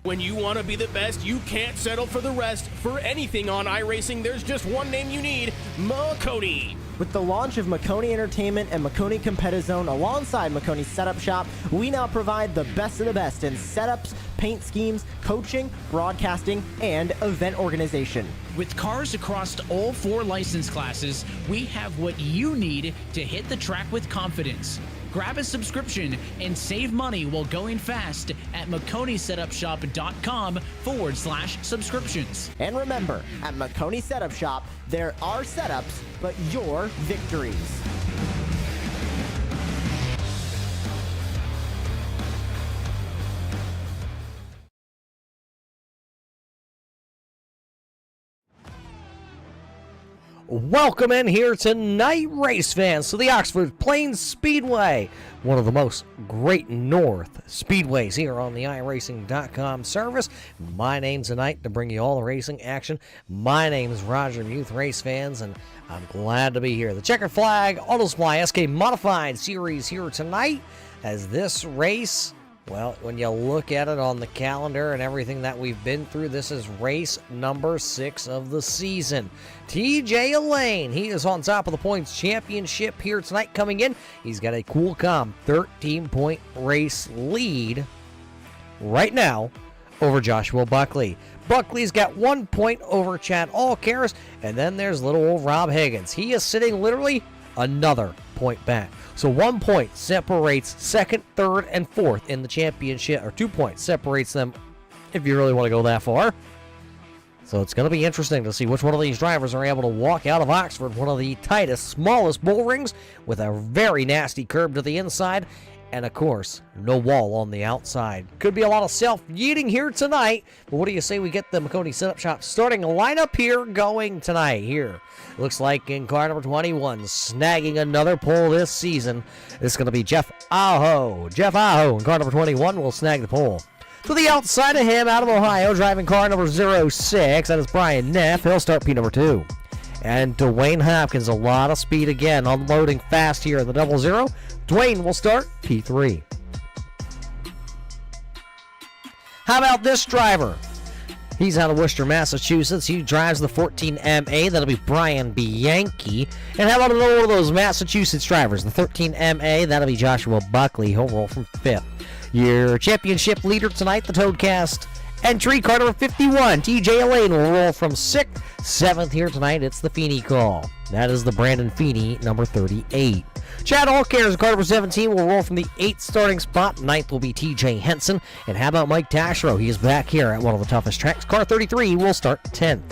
When you want to be the best, you can't settle for the rest. For anything on iRacing, there's just one name you need: Makoni. With the launch of Makoni Entertainment and Makoni Competizone alongside Makoni Setup Shop, we now provide the best of the best in setups, paint schemes, coaching, broadcasting, and event organization. With cars across all 4 license classes, we have what you need to hit the track with confidence. Grab a subscription and save money while going fast at MakoniSetupShop.com/subscriptions. And remember, at Makoni Setup Shop, there are setups, but your victories. Welcome in here tonight, race fans, to the Oxford Plains Speedway, one of the most great North speedways here on the iRacing.com service. My name's tonight to bring you all the racing action. My name is Roger Muth, race fans, and I'm glad to be here. The Checkered Flag Auto Supply SK Modified Series here tonight, as this race, well, when you look at it on the calendar and everything that we've been through, this is race number 6 of the season. TJ Elaine, he is on top of the points championship here tonight coming in. He's got a cool calm 13-point race lead right now over Joshua Buckley. Buckley's got 1 point over Chad Allcares, and then there's little old Rob Higgins. He is sitting literally another point back. So 1 point separates second, third, and fourth in the championship, or 2 points separates them if you really want to go that far. So it's going to be interesting to see which one of these drivers are able to walk out of Oxford, one of the tightest, smallest bull rings, with a very nasty curb to the inside, and of course, no wall on the outside. Could be a lot of self-yeeting here tonight, but what do you say we get the Makoni Setup Shop starting lineup here going tonight here? Looks like in car number 21, snagging another pole this season, it's going to be Jeff Aho. Jeff Aho in car number 21 will snag the pole. To the outside of him, out of Ohio, driving car number 06, that is Brian Neff. He'll start P number 2. And Dwayne Hopkins, a lot of speed again, unloading fast here in the 00. Dwayne will start P3. How about this driver? He's out of Worcester, Massachusetts. He drives the 14MA. That'll be Brian Bianchi. And how about another one of those Massachusetts drivers? The 13MA. That'll be Joshua Buckley. He'll roll from 5th. Your championship leader tonight, the Toadcast entry, car number 51. TJ Elaine will roll from 6th. 7th here tonight, it's the Feeney call. That is the Brandon Feeney, number 38. Chad Allcares, car number 17, will roll from the 8th starting spot. 9th will be TJ Henson. And how about Mike Tashro? He is back here at one of the toughest tracks. Car 33 will start 10th.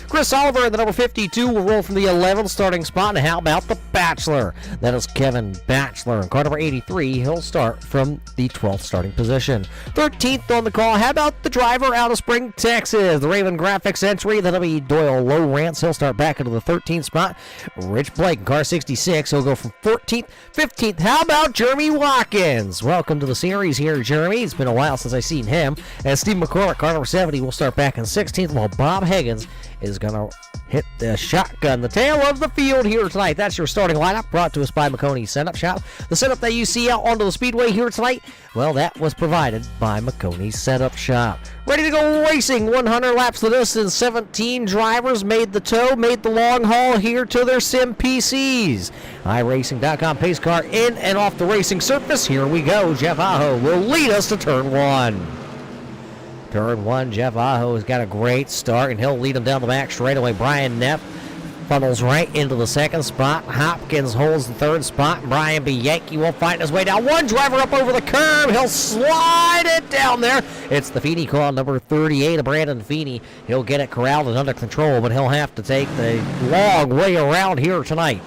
Chris Oliver in the number 52 will roll from the 11th starting spot. And how about the Bachelor? That is Kevin Batchelor. In car number 83, he'll start from the 12th starting position. 13th on the call. How about the driver out of Spring, Texas? The Raven Graphics entry. That'll be Doyle Lowrance. He'll start back into the 13th spot. Rich Blake in car 66. He'll go from 14th, 15th. How about Jeremy Watkins? Welcome to the series here, Jeremy. It's been a while since I've seen him. And Steve McCormick, car number 70, will start back in 16th, while Bob Higgins is going to hit the shotgun, the tail of the field here tonight. That's your starting lineup, brought to us by Makoni Setup Shop. The setup that you see out onto the speedway here tonight, well, that was provided by Makoni Setup Shop. Ready to go racing, 100 laps to distance. 17 drivers made the tow, made the long haul here to their sim PCs. iRacing.com pace car in and off the racing surface. Here we go. Jeff Aho will lead us to turn 1. Turn 1, Jeff Aho has got a great start, and he'll lead him down the back straightaway. Brian Neff funnels right into the 2nd spot. Hopkins holds the 3rd spot. Brian Bianchi will fight his way down. One driver up over the curb. He'll slide it down there. It's the Feeney call, number 38 of Brandon Feeney. He'll get it corralled and under control, but he'll have to take the long way around here tonight.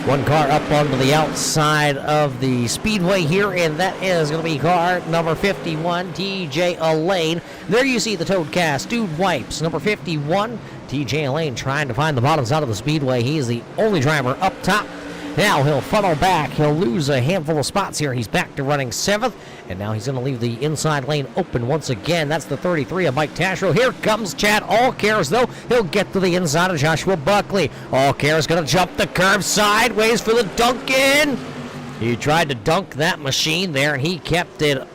One car up onto the outside of the speedway here, and that is going to be car number 51, TJ Elaine. There you see the Toadcast Dude Wipes, number 51. TJ Elaine trying to find the bottom side of the speedway. He is the only driver up top. Now he'll funnel back. He'll lose a handful of spots here. He's back to running 7th, and now he's going to leave the inside lane open once again. That's the 33 of Mike Tashro. Here comes Chad Allcares, though. He'll get to the inside of Joshua Buckley. Allcares going to jump the curb sideways for the dunk in. He tried to dunk that machine there, and he kept it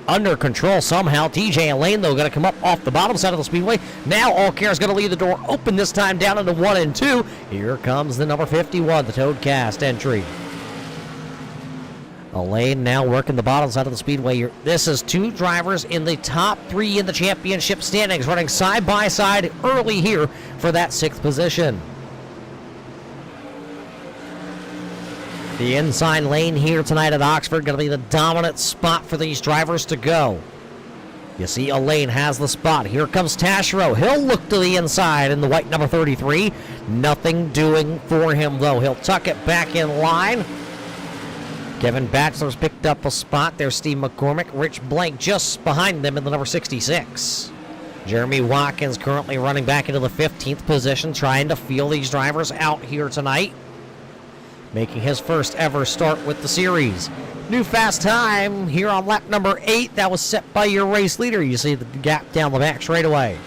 under control somehow. TJ Lane, though, going to come up off the bottom side of the speedway. Now Allcare is going to leave the door open, this time down into 1 and 2. Here comes the number 51, the Toadcast entry. Lane now working the bottom side of the speedway. This is 2 drivers in the top 3 in the championship standings, running side by side early here for that 6th position. The inside lane here tonight at Oxford going to be the dominant spot for these drivers to go. You see Elaine has the spot. Here comes Tashiro. He'll look to the inside in the white number 33. Nothing doing for him, though. He'll tuck it back in line. Kevin Batchelor's picked up a spot. There's Steve McCormick. Rich Blank just behind them in the number 66. Jeremy Watkins currently running back into the 15th position, trying to feel these drivers out here tonight. Making his first ever start with the series. New fast time here on lap number 8. That was set by your race leader. You see the gap down the back straight away.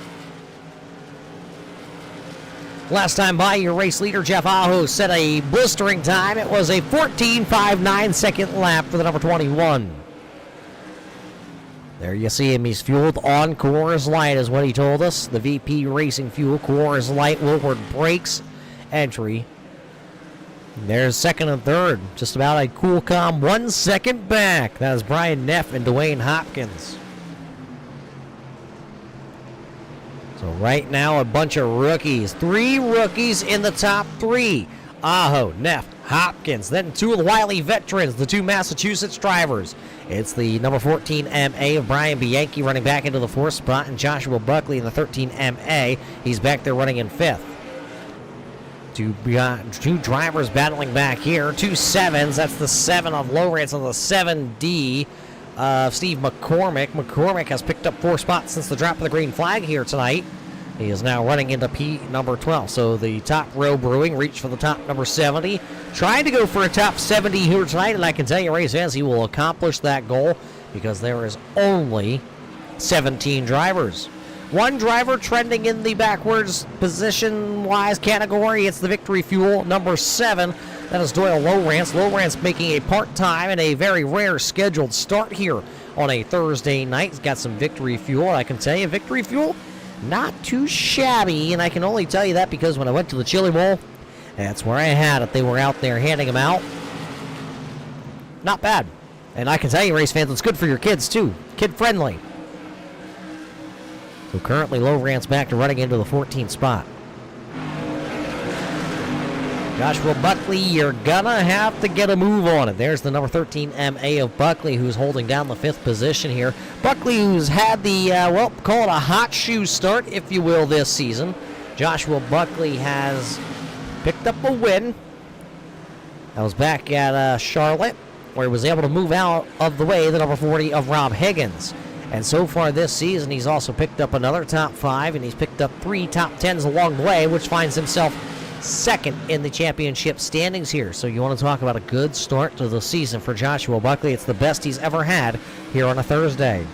Last time by, your race leader, Jeff Aho, set a blistering time. It was a 14.59 second lap for the number 21. There you see him. He's fueled on Coors Light, is what he told us. The VP Racing Fuel Coors Light Woodward Brakes entry. There's second and third. Just about a cool, calm 1 second back. That is Brian Neff and Dwayne Hopkins. So right now, a bunch of rookies. 3 rookies in the top 3. Aho, Neff, Hopkins. Then 2 of the wily veterans, the 2 Massachusetts drivers. It's the number 14 MA of Brian Bianchi running back into the 4th spot, and Joshua Buckley in the 13 MA. He's back there running in 5th. Two drivers battling back here. 2 7s. That's the 7 of Lowrance and the 7D of Steve McCormick. McCormick has picked up 4 spots since the drop of the green flag here tonight. He is now running into P number 12. So the top row brewing reached for the top number 70. Trying to go for a top 70 here tonight, and I can tell you, race fans, he will accomplish that goal because there is only 17 drivers. 1 driver trending in the backwards position-wise category. It's the Victory Fuel, number 7. That is Doyle Lowrance. Lowrance making a part-time and a very rare scheduled start here on a Thursday night. He's got some Victory Fuel. I can tell you, Victory Fuel, not too shabby. And I can only tell you that because when I went to the Chili Bowl, that's where I had it. They were out there handing them out. Not bad. And I can tell you, race fans, it's good for your kids, too. Kid-friendly. So currently, Lowrance back to running into the 14th spot. Joshua Buckley, you're gonna have to get a move on it. There's the number 13 MA of Buckley, who's holding down the 5th position here. Buckley, who's had the, call it a hot shoe start, if you will, this season. Joshua Buckley has picked up a win. That was back at Charlotte, where he was able to move out of the way, the number 40 of Rob Higgins. And so far this season, he's also picked up another top 5, and he's picked up 3 top 10s along the way, which finds himself second in the championship standings here. So you want to talk about a good start to the season for Joshua Buckley. It's the best he's ever had here on a Thursday.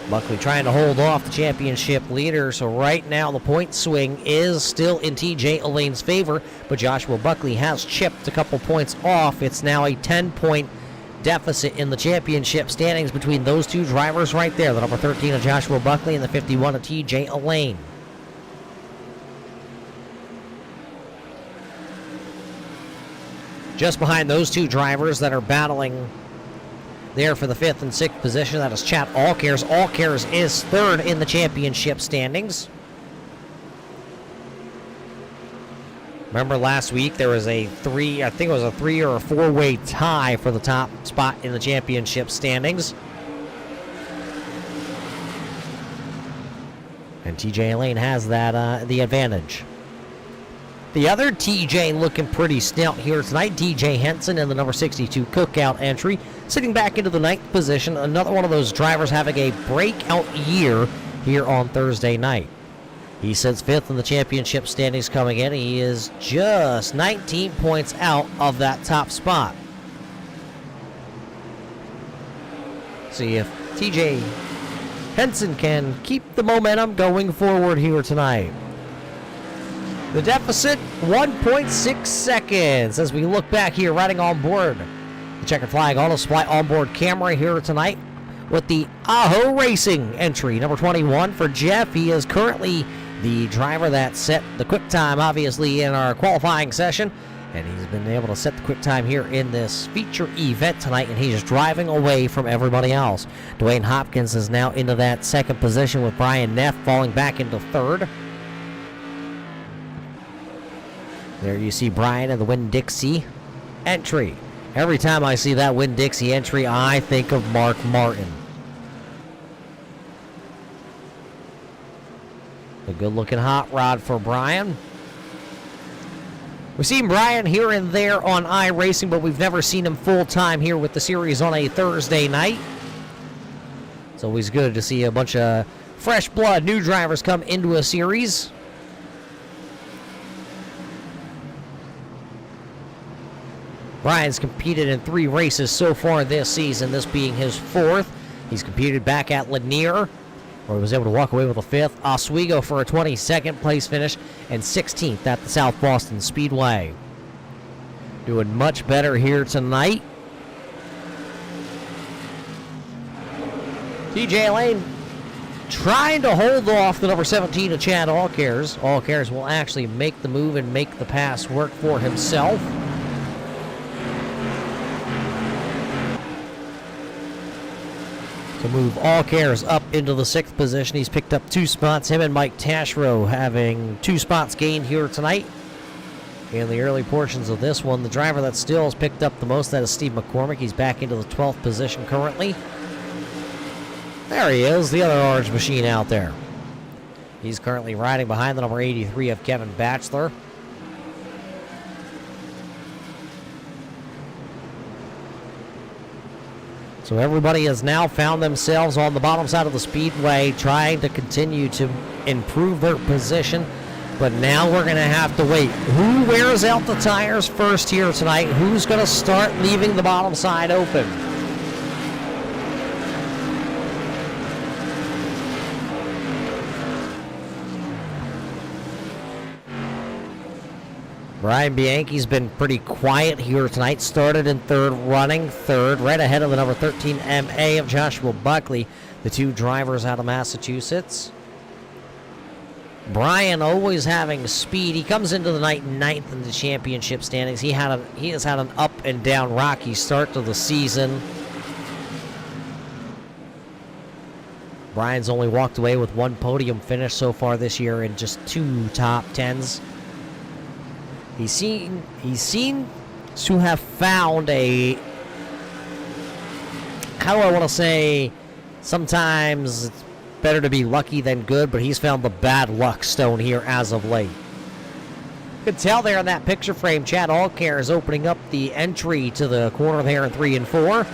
Buckley trying to hold off the championship leader. So right now the point swing is still in TJ Elaine's favor, but Joshua Buckley has chipped a couple points off. It's now a 10-point deficit in the championship standings between those 2 drivers right there. The number 13 of Joshua Buckley and the 51 of TJ Elaine. Just behind those 2 drivers that are battling there for the 5th and 6th position, that is Chad Allcares. Allcares is 3rd in the championship standings. Remember last week there was a 3 or a 4-way tie for the top spot in the championship standings. And TJ Lane has that the advantage. The other TJ looking pretty stout here tonight, DJ Henson in the number 62 Cookout entry, sitting back into the 9th position. Another one of those drivers having a breakout year here on Thursday night. He sits 5th in the championship standings coming in. He is just 19 points out of that top spot. See if TJ Henson can keep the momentum going forward here tonight. The deficit, 1.6 seconds. As we look back here, riding on board the Checkered Flag Auto Supply onboard camera here tonight with the Aho Racing entry, number 21 for Jeff. He is currently the driver that set the quick time, obviously, in our qualifying session. And he's been able to set the quick time here in this feature event tonight, and he's driving away from everybody else. Dwayne Hopkins is now into that second position with Brian Neff falling back into third. There you see Brian in the Winn-Dixie entry. Every time I see that Winn-Dixie entry, I think of Mark Martin. A good-looking hot rod for Brian. We've seen Brian here and there on iRacing, but we've never seen him full-time here with the series on a Thursday night. It's always good to see a bunch of fresh blood, new drivers come into a series. Brian's competed in 3 races so far this season, this being his 4th. He's competed back at Lanier, where he was able to walk away with a 5th. Oswego for a 22nd place finish, and 16th at the South Boston Speedway. Doing much better here tonight. TJ Lane trying to hold off the number 17 of Chad Allcares. Allcares will actually make the move and make the pass work for himself. To move Allcares up into the 6th position. He's picked up 2 spots. Him and Mike Tashrow having 2 spots gained here tonight. In the early portions of this one, the driver that still has picked up the most, that is Steve McCormick. He's back into the 12th position currently. There he is, the other orange machine out there. He's currently riding behind the number 83 of Kevin Batchelor. So everybody has now found themselves on the bottom side of the speedway trying to continue to improve their position. But now we're going to have to wait. Who wears out the tires first here tonight? Who's going to start leaving the bottom side open? Brian Bianchi's been pretty quiet here tonight. Started in 3rd, running 3rd, right ahead of the number 13 MA of Joshua Buckley, the 2 drivers out of Massachusetts. Brian always having speed. He comes into the night 9th in the championship standings. He has had an up and down rocky start to the season. Brian's only walked away with 1 podium finish so far this year and just 2 top 10s. He seems to have found a, how do I want to say, sometimes it's better to be lucky than good, but he's found the bad luck stone here as of late. You can tell there in that picture frame, Chad Allcare is opening up the entry to the corner there in 3 and 4.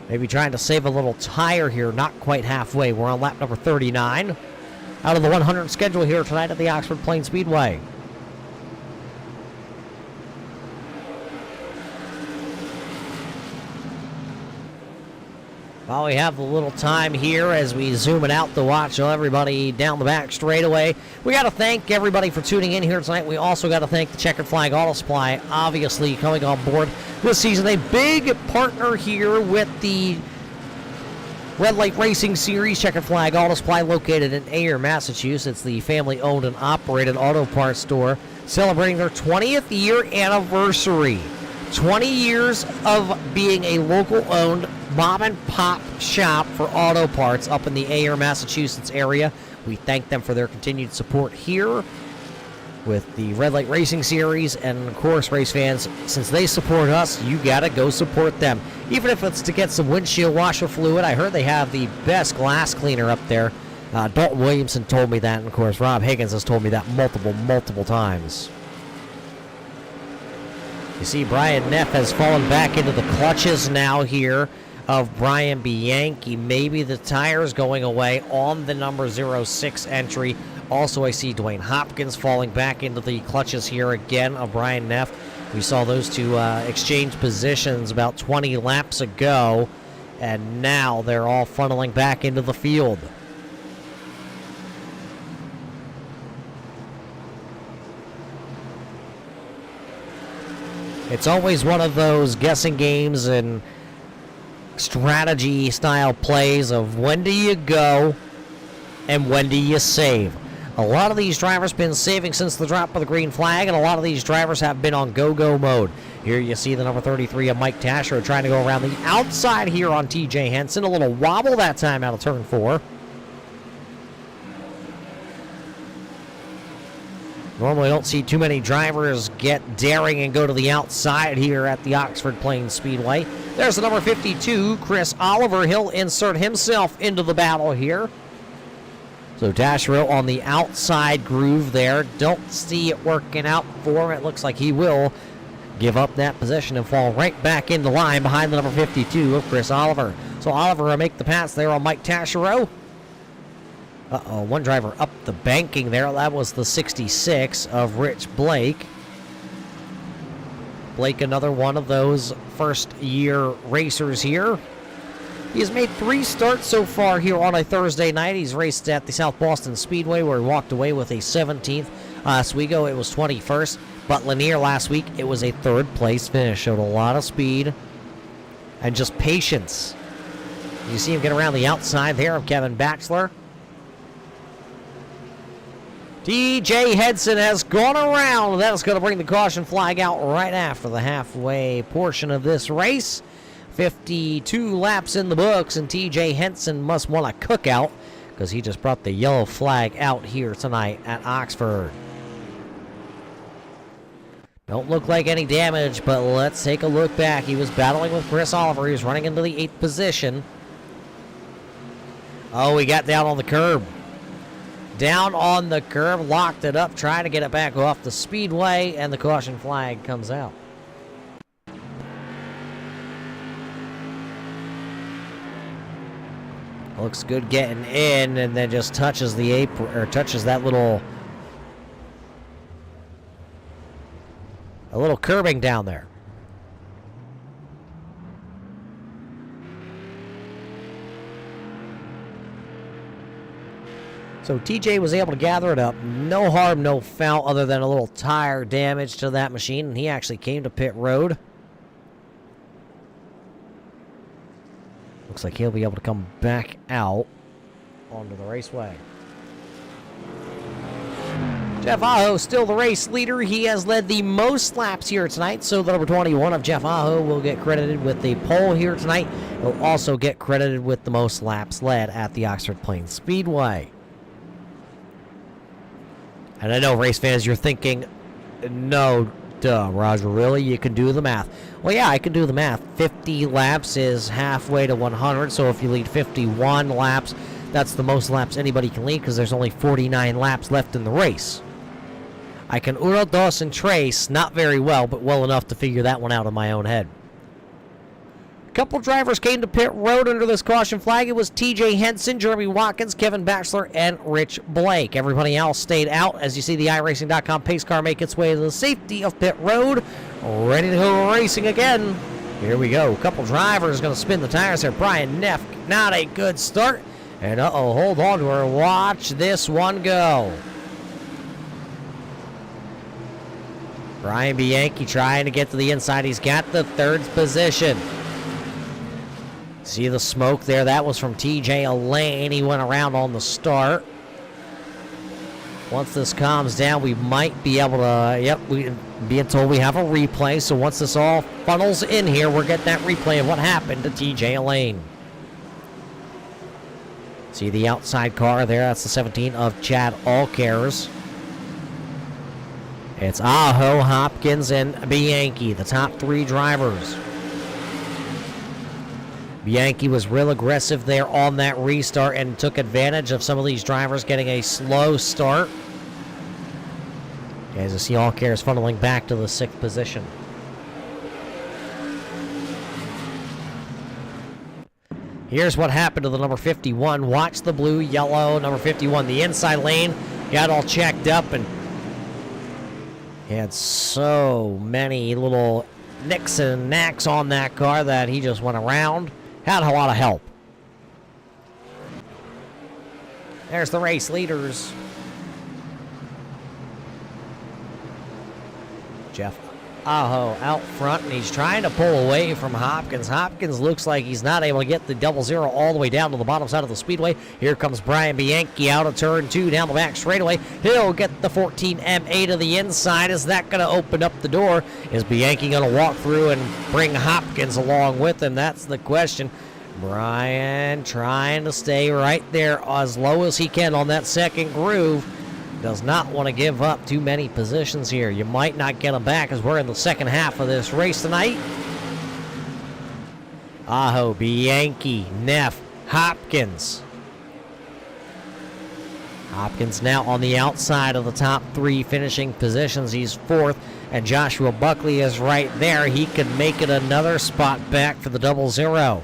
Maybe trying to save a little tire here, not quite halfway. We're on lap number 39. Out of the 100 schedule here tonight at the Oxford Plains Speedway. While we have a little time here as we zoom it out to watch everybody down the back straightaway, we got to thank everybody for tuning in here tonight. We also got to thank the Checkered Flag Auto Supply, obviously coming on board this season. A big partner here with the Red Light Racing Series. Checkered Flag Auto Supply, located in Ayer, Massachusetts, the family-owned and operated auto parts store, celebrating their 20th year anniversary. 20 years of being a local-owned mom-and-pop shop for auto parts up in the Ayer, Massachusetts area. We thank them for their continued support here with the Red Light Racing Series, and of course, race fans, since they support us, you gotta go support them. Even if it's to get some windshield washer fluid. I heard they have the best glass cleaner up there. Dalton Williamson told me that, and of course, Rob Higgins has told me that multiple times. You see Brian Neff has fallen back into the clutches now here of Brian Bianchi. Maybe the tires going away on the number 06 entry. Also, I see Dwayne Hopkins falling back into the clutches here again of Brian Neff. We saw those two exchange positions about 20 laps ago, and now they're all funneling back into the field. It's always one of those guessing games and strategy style plays of when do you go and when do you save. A lot of these drivers been saving since the drop of the green flag, and a lot of these drivers have been on go-go mode. Here you see the number 33 of Mike Tasher trying to go around the outside here on TJ Henson. A little wobble that time out of turn 4. Normally don't see too many drivers get daring and go to the outside here at the Oxford Plains Speedway. There's the number 52, Chris Oliver. He'll insert himself into the battle here. So Dashero on the outside groove there. Don't see it working out for him. It looks like he will give up that position and fall right back into line behind the number 52 of Chris Oliver. So Oliver will make the pass there on Mike Tasherow. One driver up the banking there. That was the 66 of Rich Blake. Blake, another one of those first-year racers here. He has made 3 starts so far here on a Thursday night. He's raced at the South Boston Speedway where he walked away with a 17th. Oswego, it was 21st. But Lanier last week, it was a 3rd place finish. Showed a lot of speed and just patience. You see him get around the outside there of Kevin Batchelor. TJ Henson has gone around. That is going to bring the caution flag out right after the halfway portion of this race. 52 laps in the books, and TJ Henson must want a cookout because he just brought the yellow flag out here tonight at Oxford. Don't look like any damage, but let's take a look back. He was battling with Chris Oliver. He was running into the 8th position. Oh, he got down on the curb. Down on the curb, locked it up, trying to get it back off the speedway, and the caution flag comes out. Looks good getting in, and then just touches the apron, or touches that little curbing down there. So TJ was able to gather it up. No harm, no foul, other than a little tire damage to that machine, and he actually came to pit road. Looks like he'll be able to come back out onto the raceway. Jeff Aho still the race leader. He has led the most laps here tonight, so the number 21 of Jeff Aho will get credited with the pole here tonight. He'll also get credited with the most laps led at the Oxford Plains Speedway. And I know, race fans, you're thinking, no, duh, Roger, really? You can do the math. Well, yeah, I can do the math. 50 laps is halfway to 100, so if you lead 51 laps, that's the most laps anybody can lead because there's only 49 laps left in the race. I can uno, dos, and tres, not very well, but well enough to figure that one out in my own head. A couple drivers came to pit road under this caution flag. It was TJ Henson, Jeremy Watkins, Kevin Batchelor, and Rich Blake. Everybody else stayed out. As you see, the iRacing.com pace car make its way to the safety of pit road, ready to go racing again. Here we go. A couple drivers going to spin the tires here. Brian Neff, not a good start. And hold on to her. Watch this one go. Brian Bianchi trying to get to the inside. He's got the 3rd position. See the smoke there? That was from TJ Elaine. He went around on the start. Once this calms down, we might be able to, we're being told we have a replay. So once this all funnels in here, we'll get that replay of what happened to TJ Elaine. See the outside car there? That's the 17 of Chad Allcares. It's Aho, Hopkins, and Bianchi, the top 3 drivers. Bianchi was real aggressive there on that restart and took advantage of some of these drivers getting a slow start. As you see, Allcares funneling back to the 6th position. Here's what happened to the number 51. Watch the blue, yellow, number 51. The inside lane got all checked up, and he had so many little nicks and knacks on that car that he just went around. Had a lot of help. There's the race leaders. Jeff Aho out front, and he's trying to pull away from Hopkins. Hopkins looks like he's not able to get the 00 all the way down to the bottom side of the speedway. Here comes Brian Bianchi out of turn 2 down the back straightaway. He'll get the 14 M8 to the inside. Is that going to open up the door? Is Bianchi going to walk through and bring Hopkins along with him? That's the question. Brian trying to stay right there as low as he can on that second groove. Does not want to give up too many positions here. You might not get him back as we're in the second half of this race tonight. Aho, Bianchi, Neff, Hopkins. Hopkins now on the outside of the top 3 finishing positions. He's 4th, and Joshua Buckley is right there. He could make it another spot back for the 00.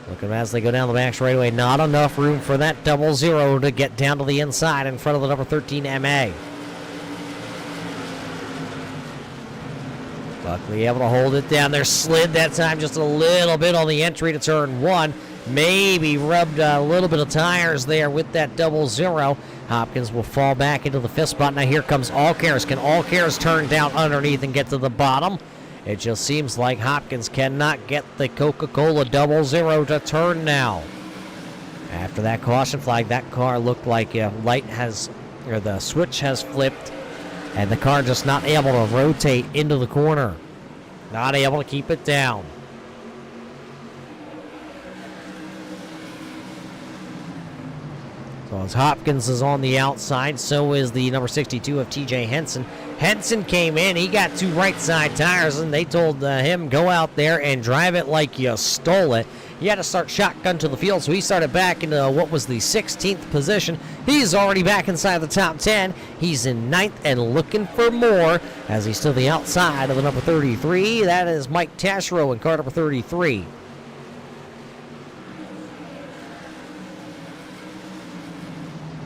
Looking as they go down the back straightaway, not enough room for that 00 to get down to the inside in front of the number 13 MA. Buckley able to hold it down there, slid that time just a little bit on the entry to turn 1. Maybe rubbed a little bit of tires there with that 00. Hopkins will fall back into the 5th spot. Now here comes Allcares. Can Allcares turn down underneath and get to the bottom? It just seems like Hopkins cannot get the Coca-Cola 00 to turn now. After that caution flag, that car looked like the switch has flipped, and the car just not able to rotate into the corner. Not able to keep it down. So as Hopkins is on the outside, so is the number 62 of TJ Henson. Henson came in, he got 2 right side tires, and they told him, go out there and drive it like you stole it. He had to start shotgun to the field, so he started back into what was the 16th position. He's already back inside the top 10. He's in 9th and looking for more, as he's to the outside of the number 33. That is Mike Taschereau in car number 33.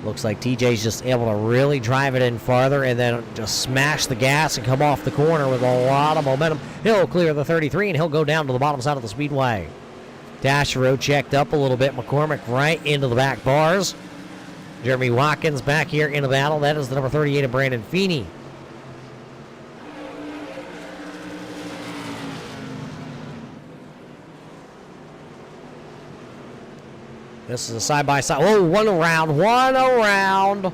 Looks like TJ's just able to really drive it in farther and then just smash the gas and come off the corner with a lot of momentum. He'll clear the 33 and he'll go down to the bottom side of the speedway. Taschereau checked up a little bit. McCormick right into the back bars. Jeremy Watkins back here in the battle. That is the number 38 of Brandon Feeney. This is a side-by-side. Oh, one around.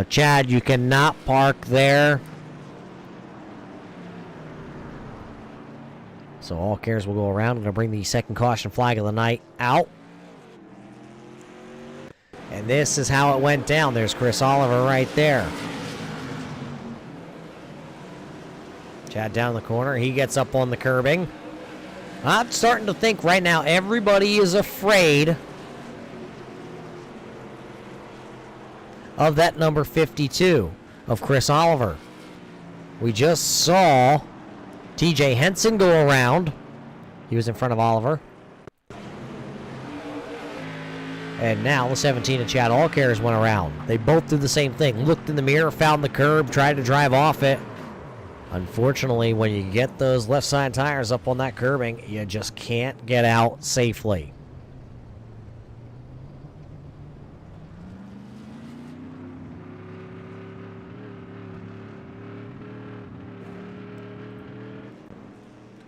Chad, you cannot park there. So Allcares will go around. I'm going to bring the second caution flag of the night out. And this is how it went down. There's Chris Oliver right there. Chad down the corner. He gets up on the curbing. I'm starting to think right now everybody is afraid of that number 52 of Chris Oliver. We just saw TJ Henson go around. He was in front of Oliver. And now the 17 of Chad Allcares went around. They both did the same thing. Looked in the mirror, found the curb, tried to drive off it. Unfortunately, when you get those left side tires up on that curbing, you just can't get out safely.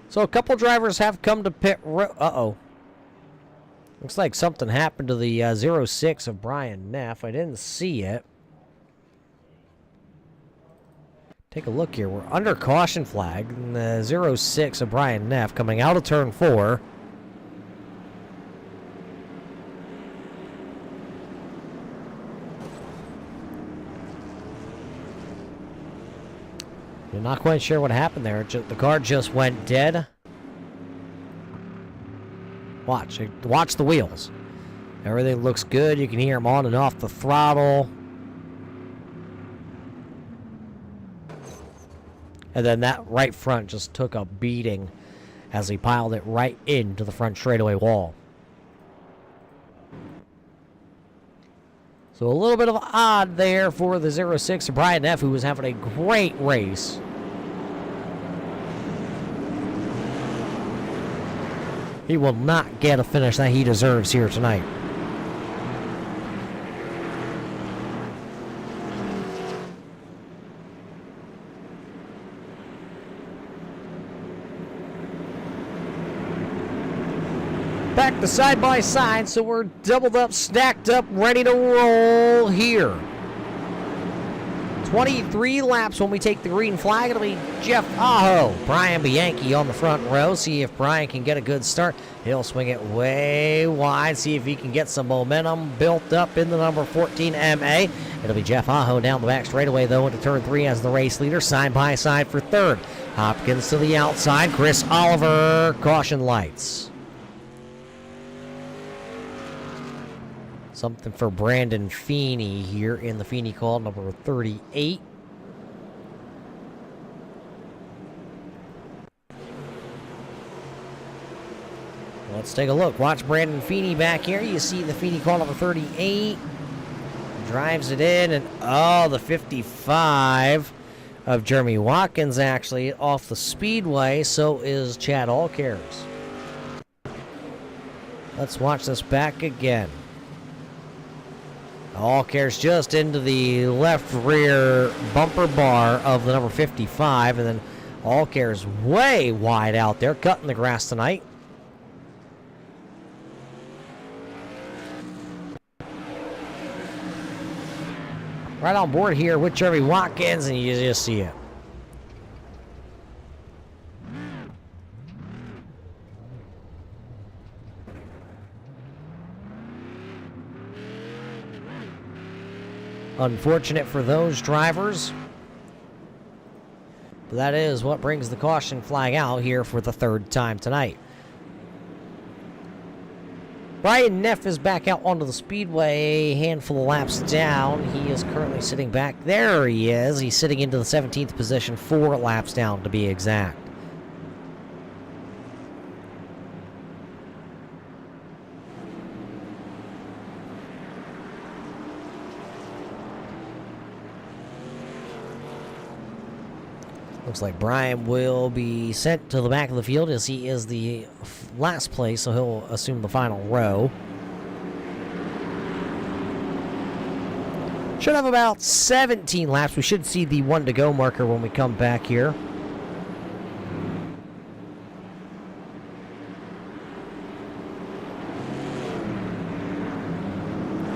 So a couple drivers have come to pit road. Uh-oh. Looks like something happened to the 06 of Brian Neff. I didn't see it. Take a look here. We're under caution flag. And the 06 of Brian Neff coming out of turn 4. You're not quite sure what happened there. The car just went dead. Watch the wheels. Everything looks good. You can hear them on and off the throttle. And then that right front just took a beating as he piled it right into the front straightaway wall. So a little bit of odd there for the 06 of Brian Neff, who was having a great race. He will not get a finish that he deserves here tonight. Back to side by side, so we're doubled up, stacked up, ready to roll here. 23 laps when we take the green flag. It'll be Jeff Aho, Brian Bianchi on the front row. See if Brian can get a good start. He'll swing it way wide. See if he can get some momentum built up in the number 14 MA. It'll be Jeff Aho down the back straightaway, though, into turn 3 as the race leader. Side by side for third. Hopkins to the outside. Chris Oliver, caution lights. Something for Brandon Feeney here in the Feeney call, number 38. Let's take a look. Watch Brandon Feeney back here. You see the Feeney call, number 38. Drives it in, and the 55 of Jeremy Watkins actually off the speedway. So is Chad Allcares. Let's watch this back again. Allcares just into the left rear bumper bar of the number 55, and then Allcares way wide out there, cutting the grass tonight. Right on board here with Jeremy Watkins, and you just see it. Unfortunate for those drivers. But that is what brings the caution flag out here for the third time tonight. Brian Neff is back out onto the speedway, a handful of laps down. He is currently sitting back. There he is. He's sitting into the 17th position, 4 laps down to be exact. Looks like Brian will be sent to the back of the field as he is the last place, so he'll assume the final row. Should have about 17 laps. We should see the 1 to go marker when we come back here.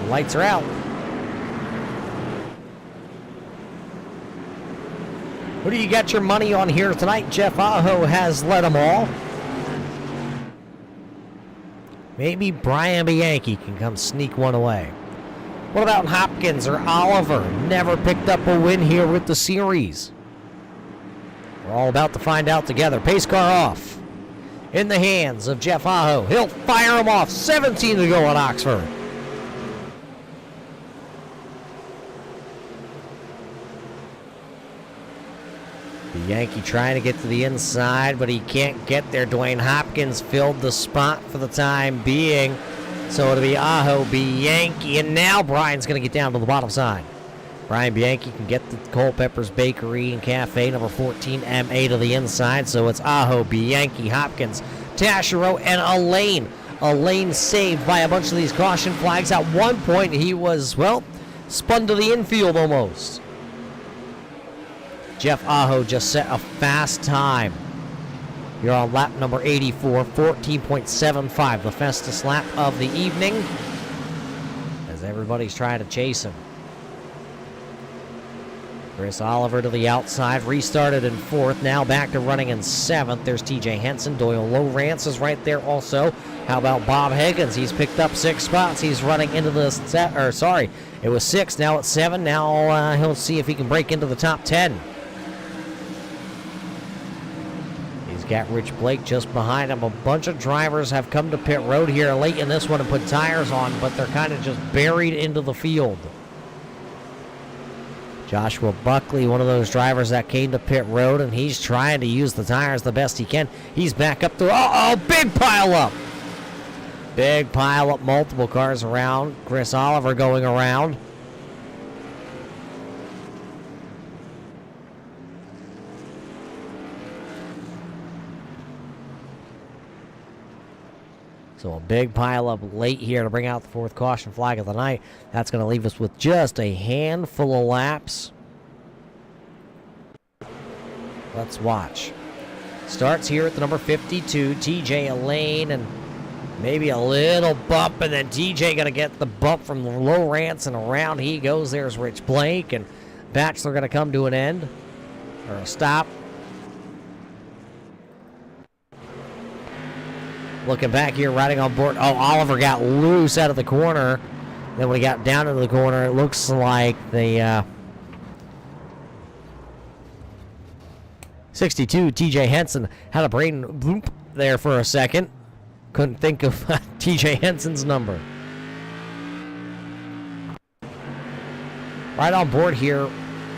The lights are out. Who do you got your money on here tonight? Jeff Aho has led them all. Maybe Brian Bianchi can come sneak one away. What about Hopkins or Oliver? Never picked up a win here with the series. We're all about to find out together. Pace car off. In the hands of Jeff Aho. He'll fire him off. 17 to go on Oxford. Yankee trying to get to the inside, but he can't get there. Dwayne Hopkins filled the spot for the time being. So it'll be Aho, Bianchi, and now Brian's going to get down to the bottom side. Brian Bianchi can get the Culpeppers Bakery and Cafe, number 14, MA to the inside. So it's Aho, Bianchi, Hopkins, Taschereau, and Elaine. Elaine saved by a bunch of these caution flags. At one point, he was, well, spun to the infield almost. Jeff Aho just set a fast time. You're on lap number 84, 14.75, the fastest lap of the evening, as everybody's trying to chase him. Chris Oliver to the outside, restarted in 4th, now back to running in 7th. There's TJ Henson, Doyle Lowrance is right there also. How about Bob Higgins? He's picked up 6 spots. He's running into the it was 6, now it's 7. Now he'll see if he can break into the top 10. Got Rich Blake just behind him. A bunch of drivers have come to pit road here late in this one and put tires on, but they're kind of just buried into the field. Joshua Buckley, one of those drivers that came to pit road, and he's trying to use the tires the best he can. He's back up to, big pile up. Big pile up, multiple cars around. Chris Oliver going around. So a big pile up late here to bring out the 4th caution flag of the night. That's going to leave us with just a handful of laps. Let's watch. Starts here at the number 52, TJ Elaine, and Maybe a little bump, and then TJ going to get the bump from Lowrance, and around he goes. There's Rich Blake, and Bachelor going to come to an end, or a stop. Looking back here, riding on board. Oh, Oliver got loose out of the corner. Then when he got down into the corner, it looks like the 62 TJ Henson had a brain bloop there for a second. Couldn't think of TJ Henson's number. Right on board here.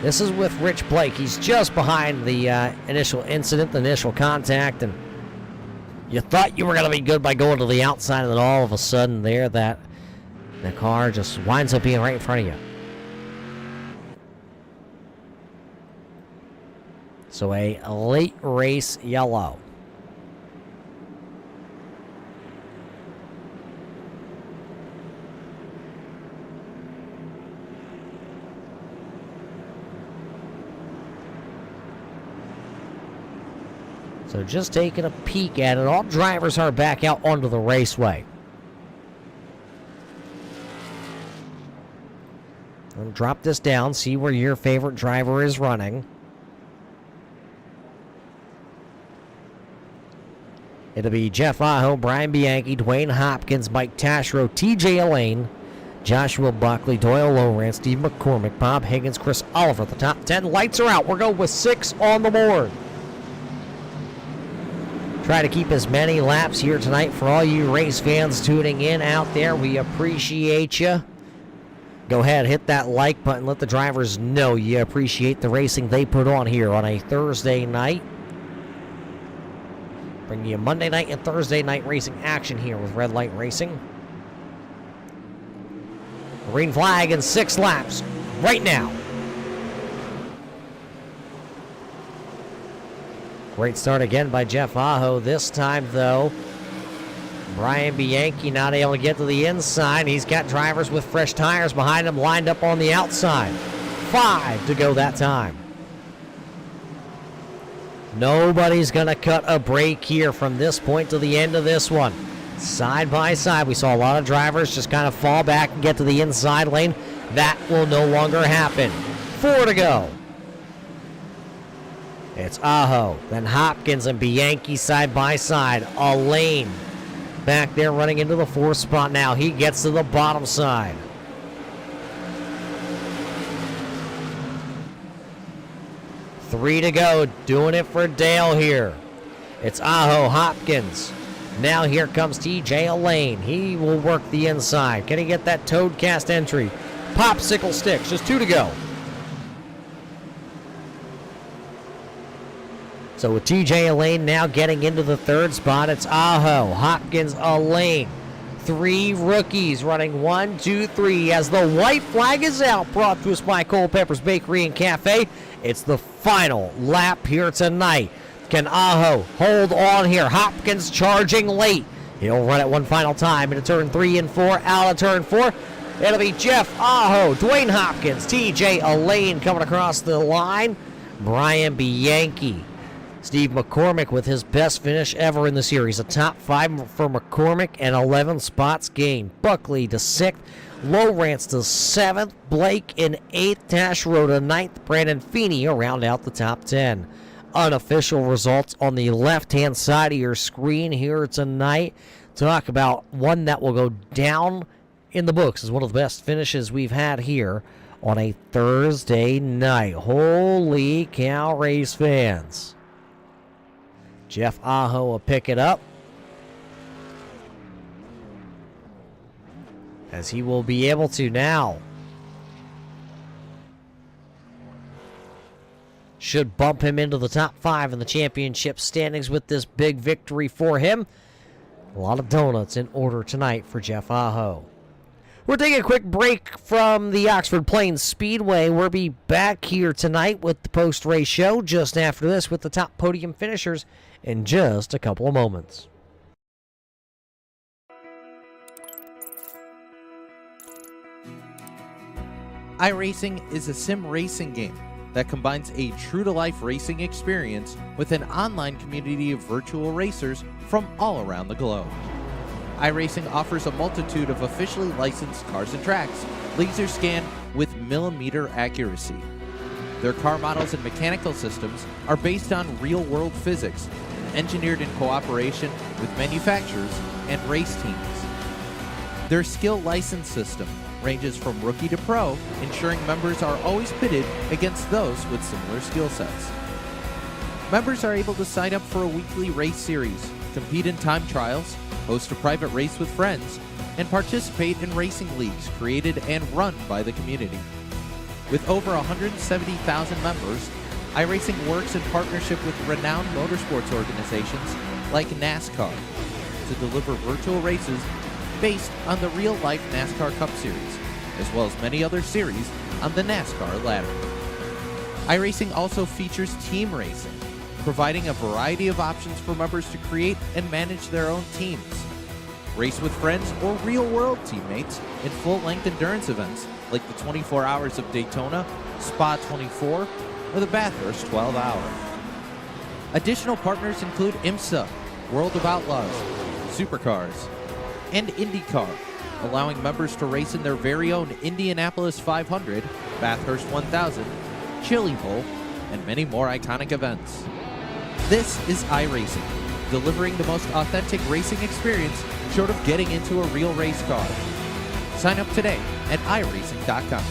This is with Rich Blake. He's just behind the initial incident, the initial contact, and you thought you were going to be good by going to the outside, and then all of a sudden there, the car just winds up being right in front of you. So a late race yellow. So just taking a peek at it. All drivers are back out onto the raceway. I'll drop this down, see where your favorite driver is running. It'll be Jeff Aho, Brian Bianchi, Dwayne Hopkins, Mike Tashro, TJ Elaine, Joshua Buckley, Doyle Lowrance, Steve McCormick, Bob Higgins, Chris Oliver. The top 10 lights are out. We're going with 6 on the board. Try to keep as many laps here tonight for all you race fans tuning in out there. We appreciate you. Go ahead, hit that like button. Let the drivers know you appreciate the racing they put on here on a Thursday night. Bring you Monday night and Thursday night racing action here with Red Light Racing. Green flag in 6 laps right now. Great start again by Jeff Aho. This time, though, Brian Bianchi not able to get to the inside. He's got drivers with fresh tires behind him lined up on the outside. 5 to go that time. Nobody's going to cut a break here from this point to the end of this one. Side by side, we saw a lot of drivers just kind of fall back and get to the inside lane. That will no longer happen. 4 to go. It's Aho, then Hopkins and Bianchi side by side. Elaine back there running into the 4th spot now. He gets to the bottom side. Three to go, doing it for Dale here. It's Aho, Hopkins. Now here comes TJ Elaine. He will work the inside. Can he get that toad cast entry? Popsicle sticks, just 2 to go. So with TJ Elaine now getting into the 3rd spot, it's Aho, Hopkins, Elaine. 3 rookies running 1, 2, 3 as the white flag is out. Brought to us by Culpepper's Bakery and Cafe. It's the final lap here tonight. Can Aho hold on here? Hopkins charging late. He'll run it one final time into turn 3 and 4. Out of turn 4. It'll be Jeff Aho, Dwayne Hopkins, TJ Elaine coming across the line. Brian Bianchi. Steve McCormick with his best finish ever in the series. A top 5 for McCormick and 11 spots gained. Buckley to 6th. Lowrance to 7th. Blake in 8th. Tashro to 9th. Brandon Feeney round out the top 10. Unofficial results on the left-hand side of your screen here tonight. Talk about one that will go down in the books as one of the best finishes we've had here on a Thursday night. Holy cow, race fans. Jeff Aho will pick it up as he will be able to now. Should bump him into the top 5 in the championship standings with this big victory for him. A lot of donuts in order tonight for Jeff Aho. We're taking a quick break from the Oxford Plains Speedway. We'll be back here tonight with the post-race show just after this with the top podium finishers in just a couple of moments. iRacing is a sim racing game that combines a true-to-life racing experience with an online community of virtual racers from all around the globe. iRacing offers a multitude of officially licensed cars and tracks, laser scanned with millimeter accuracy. Their car models and mechanical systems are based on real-world physics, engineered in cooperation with manufacturers and race teams. Their skill license system ranges from rookie to pro, ensuring members are always pitted against those with similar skill sets. Members are able to sign up for a weekly race series, compete in time trials, host a private race with friends, and participate in racing leagues created and run by the community. With over 170,000 members, iRacing works in partnership with renowned motorsports organizations like NASCAR to deliver virtual races based on the real-life NASCAR Cup Series, as well as many other series on the NASCAR ladder. iRacing also features team racing, providing a variety of options for members to create and manage their own teams. Race with friends or real-world teammates in full-length endurance events like the 24 Hours of Daytona, Spa 24, or the Bathurst 12 Hour. Additional partners include IMSA, World of Outlaws, Supercars, and IndyCar, allowing members to race in their very own Indianapolis 500, Bathurst 1000, Chili Bowl, and many more iconic events. This is iRacing, delivering the most authentic racing experience short of getting into a real race car. Sign up today at iRacing.com.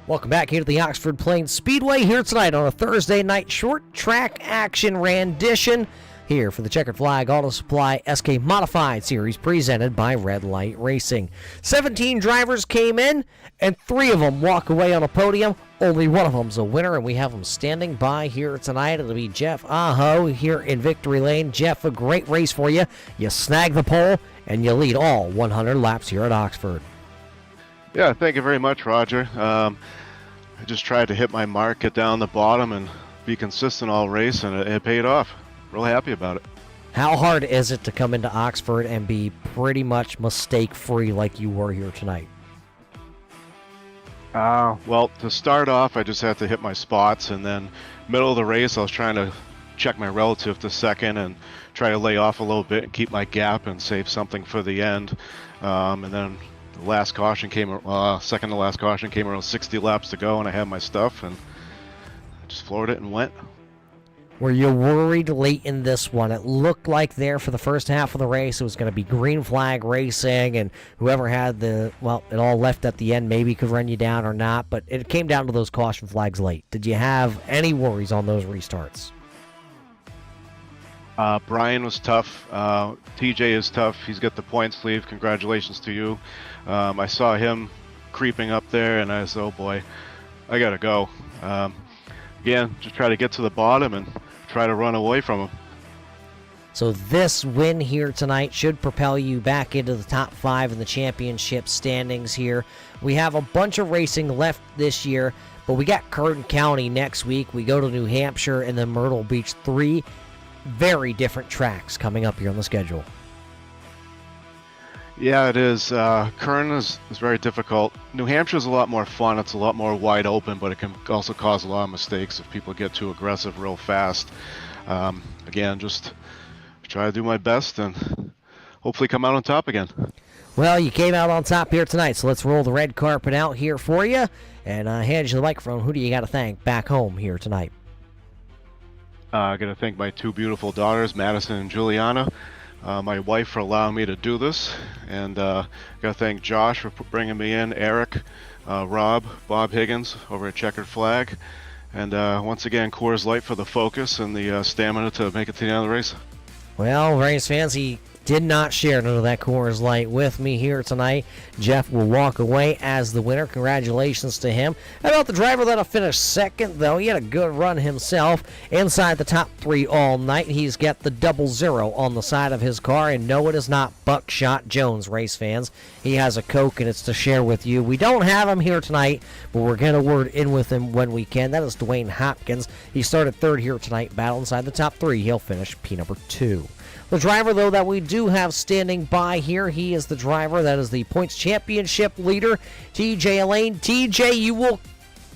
Welcome back here to the Oxford Plains Speedway here tonight on a Thursday night short track action rendition here for the Checkered Flag Auto Supply SK Modified Series presented by Red Light Racing. 17 drivers came in and 3 of them walk away on a podium. Only one of them's a winner, and we have them standing by here tonight. It'll be Jeff Aho here in Victory Lane. Jeff, a great race for you. You snag the pole and you lead all 100 laps here at Oxford. Yeah, thank you very much, Roger. I just tried to hit my mark, get down the bottom, and be consistent all race, and it paid off. Real happy about it. How hard is it to come into Oxford and be pretty much mistake-free like you were here tonight? Well, to start off, I just had to hit my spots, and then middle of the race, I was trying to check my relative to second and try to lay off a little bit and keep my gap and save something for the end. And then the last caution came, second to last caution came around 60 laps to go, and I had my stuff, and I just floored it and went. Were you worried late in this one? It looked like there for the first half of the race it was going to be green flag racing, and whoever had it all left at the end maybe could run you down or not, but it came down to those caution flags late. Did you have any worries on those restarts? Brian was tough. TJ is tough. He's got the point sleeve. Congratulations to you. I saw him creeping up there, and I said, oh boy, I gotta go. Again, just try to get to the bottom and try to run away from him. So this win here tonight should propel you back into the top 5 in the championship standings here. We have a bunch of racing left this year, but we got Curtin County next week. We go to New Hampshire and then Myrtle Beach. 3 very different tracks coming up here on the schedule. Yeah, it is. Kern is very difficult. New Hampshire is a lot more fun. It's a lot more wide open, but it can also cause a lot of mistakes if people get too aggressive real fast. Again, just try to do my best and hopefully come out on top again. Well, you came out on top here tonight, so let's roll the red carpet out here for you and hand you the microphone. Who do you got to thank back home here tonight? I got to thank my 2 beautiful daughters, Madison and Juliana. My wife for allowing me to do this, and got to thank Josh for bringing me in, Eric, Rob, Bob Higgins over at Checkered Flag, and once again Coors Light for the focus and the stamina to make it to the end of the race. Well, race fans, he did not share none of that Coors Light with me here tonight. Jeff will walk away as the winner. Congratulations to him. How about the driver that'll finish second, though? He had a good run himself inside the top 3 all night. He's got the 00 on the side of his car, and no, it is not Buckshot Jones, race fans. He has a Coke, and it's to share with you. We don't have him here tonight, but we're going to word in with him when we can. That is Dwayne Hopkins. He started 3rd here tonight, battle inside the top 3. He'll finish P number 2. The driver, though, that we do have standing by here, he is the driver that is the points championship leader, TJ Lane. TJ, you will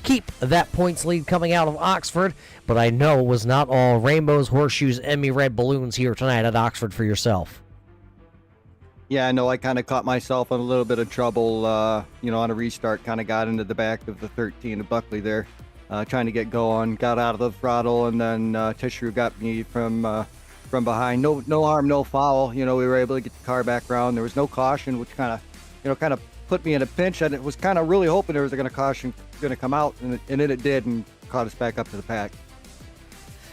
keep that points lead coming out of Oxford, but I know it was not all rainbows, horseshoes, Emmy red balloons here tonight at Oxford for yourself. Yeah, I know I kind of caught myself in a little bit of trouble, on a restart, kind of got into the back of the 13 of Buckley there, trying to get going, got out of the throttle, and then Tissue got me from behind. No harm, no foul. We were able to get the car back around. There was no caution, which kind of put me in a pinch, and it was kind of really hoping there was a caution going to come out, and then it did, and caught us back up to the pack.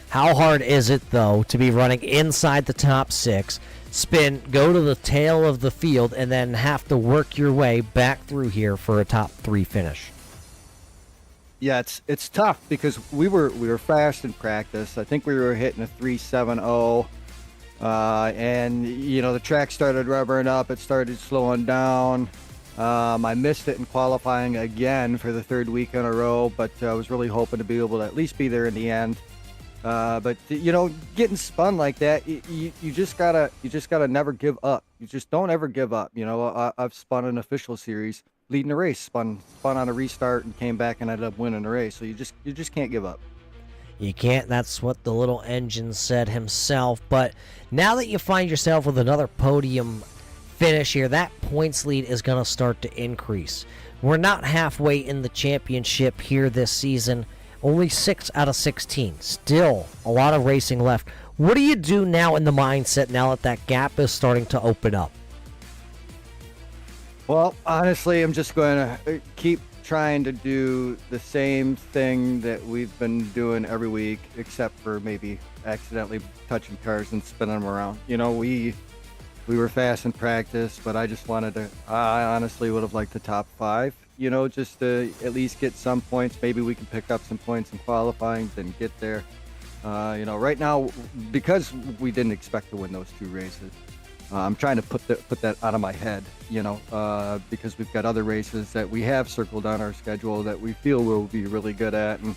How hard is it, though, to be running inside the top 6, spin, go to the tail of the field, and then have to work your way back through here for a top 3 finish? Yeah, it's tough because we were fast in practice. I think we were hitting a 3.70, and the track started rubbering up. It started slowing down. I missed it in qualifying again for the 3rd week in a row, but I was really hoping to be able to at least be there in the end. But getting spun like that, you just gotta never give up. You just don't ever give up. I've spun an official series, leading the race, spun on a restart and came back and ended up winning the race. So you just can't give up. You can't. That's what the little engine said himself. But now that you find yourself with another podium finish here, that points lead is going to start to increase. We're not halfway in the championship here this season. Only 6 out of 16. Still a lot of racing left. What do you do now in the mindset now that gap is starting to open up? Well, honestly, I'm just going to keep trying to do the same thing that we've been doing every week, except for maybe accidentally touching cars and spinning them around. We were fast in practice, but I honestly would have liked the top 5, just to at least get some points. Maybe we can pick up some points in qualifying, then get there. Right now, because we didn't expect to win those 2 races, I'm trying to put that out of my head, because we've got other races that we have circled on our schedule that we feel we'll be really good at, and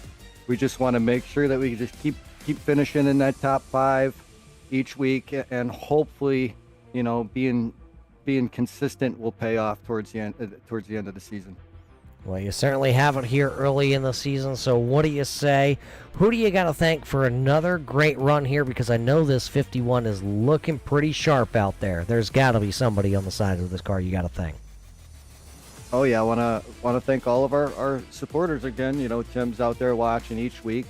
we just want to make sure that we just keep finishing in that top 5 each week, and hopefully, being consistent will pay off towards the end of the season. Well, you certainly have it here early in the season, so what do you say? Who do you got to thank for another great run here? Because I know this 51 is looking pretty sharp out there. There's got to be somebody on the side of this car you got to thank. Oh yeah, I want to thank all of our supporters again. Tim's out there watching each week,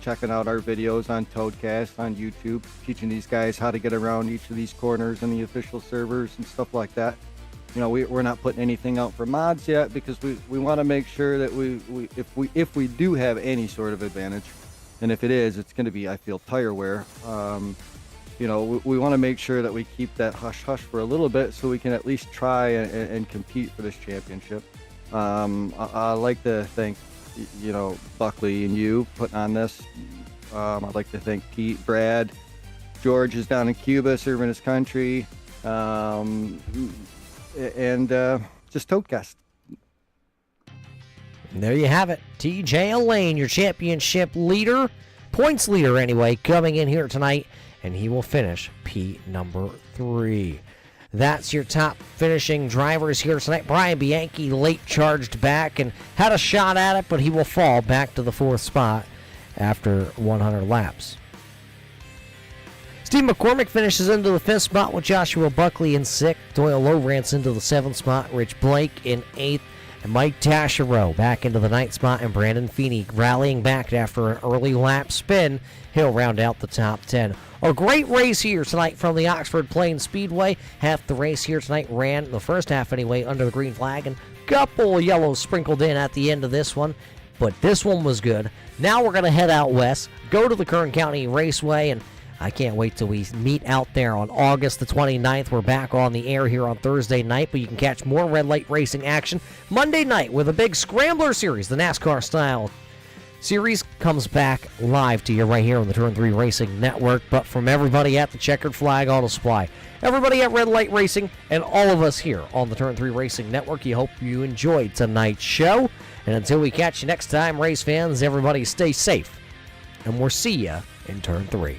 checking out our videos on Toadcast on YouTube, teaching these guys how to get around each of these corners and the official servers and stuff like that. We're not putting anything out for mods yet because we want to make sure that if we do have any sort of advantage, and if it is, it's going to be, I feel, tire wear. We want to make sure that we keep that hush hush for a little bit so we can at least try and compete for this championship. I like to thank Buckley and you putting on this. I'd like to thank Pete, Brad, George is down in Cuba serving his country. And just Toadcast. And there you have it. TJ Lane, your championship leader, points leader anyway, coming in here tonight, and he will finish P number 3. That's your top finishing drivers here tonight. Brian Bianchi late charged back and had a shot at it, but he will fall back to the 4th spot after 100 laps. Steve McCormick finishes into the 5th spot with Joshua Buckley in 6th. Doyle Lowrance into the 7th spot. Rich Blake in 8th. And Mike Taschereau back into the 9th spot. And Brandon Feeney rallying back after an early lap spin. He'll round out the top 10. A great race here tonight from the Oxford Plains Speedway. Half the race here tonight ran, the first half anyway, under the green flag. And a couple of yellows sprinkled in at the end of this one. But this one was good. Now we're going to head out west, go to the Kern County Raceway, and I can't wait till we meet out there on August the 29th. We're back on the air here on Thursday night, but you can catch more red light racing action Monday night with a big Scrambler Series. The NASCAR style series comes back live to you right here on the Turn 3 Racing Network. But from everybody at the Checkered Flag Auto Supply, everybody at Red Light Racing, and all of us here on the Turn 3 Racing Network, you hope you enjoyed tonight's show. And until we catch you next time, race fans, everybody stay safe, and we'll see you in Turn 3.